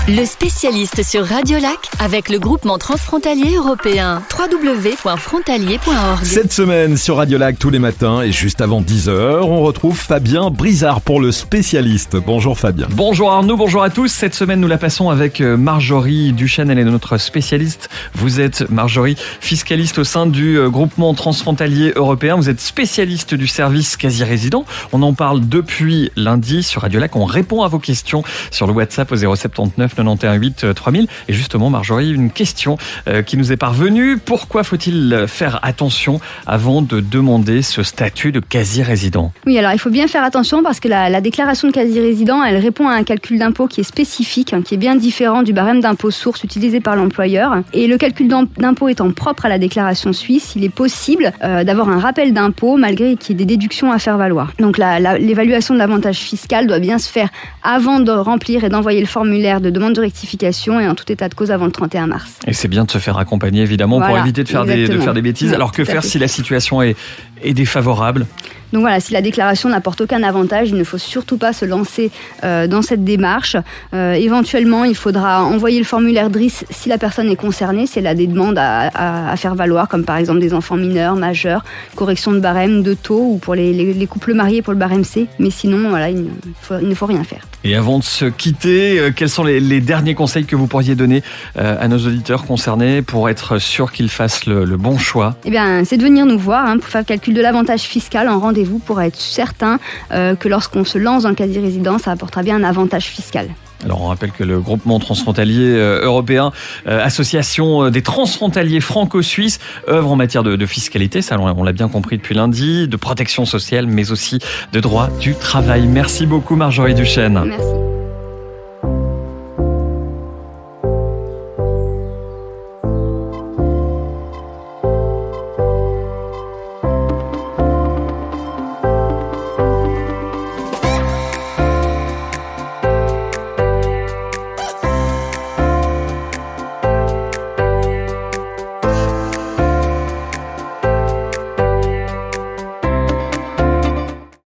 Le spécialiste sur Radiolac avec le groupement transfrontalier européen www.frontalier.org. Cette semaine sur Radiolac tous les matins et juste avant 10h, on retrouve Fabien Brizard pour le spécialiste. Bonjour Fabien. Bonjour Arnaud, bonjour à tous. Cette semaine, nous la passons avec Marjorie Duchesne. Elle est notre spécialiste. Vous êtes, Marjorie, fiscaliste au sein du groupement transfrontalier européen. Vous êtes spécialiste du service quasi-résident. On en parle depuis lundi sur Radiolac. On répond à vos questions sur le WhatsApp au 079 91 8 3000. Et justement, Marjorie, une question qui nous est parvenue. Pourquoi faut-il faire attention avant de demander ce statut de quasi-résident ? Oui, alors il faut bien faire attention parce que la déclaration de quasi-résident, elle répond à un calcul d'impôt qui est spécifique, qui est bien différent du barème d'impôt source utilisé par l'employeur. Et le calcul d'impôt étant propre à la déclaration suisse, il est possible d'avoir un rappel d'impôt malgré qu'il y ait des déductions à faire valoir. Donc l'évaluation de l'avantage fiscal doit bien se faire avant de remplir et d'envoyer le formulaire de demande de rectification et en tout état de cause avant le 31 mars. Et c'est bien de se faire accompagner évidemment pour éviter de faire des bêtises. Alors que faire si la situation est défavorable ? Donc voilà, si la déclaration n'apporte aucun avantage, il ne faut surtout pas se lancer dans cette démarche. Éventuellement, il faudra envoyer le formulaire DRIS si la personne est concernée, si elle a des demandes à faire valoir, comme par exemple des enfants mineurs, majeurs, correction de barème, de taux, ou pour les couples mariés pour le barème C. Mais sinon, voilà, il ne faut rien faire. Et avant de se quitter, quels sont les derniers conseils que vous pourriez donner à nos auditeurs concernés pour être sûr qu'ils fassent le bon choix ? Eh bien, c'est de venir nous voir pour faire le calcul de l'avantage fiscal en rendez-vous pour être certain que lorsqu'on se lance dans le quasi-résident, ça apportera bien un avantage fiscal. Alors on rappelle que le groupement transfrontalier européen, association des transfrontaliers franco-suisses, œuvre en matière de fiscalité, ça on l'a bien compris depuis lundi, de protection sociale, mais aussi de droit du travail. Merci beaucoup Marjorie Duchesne. Merci.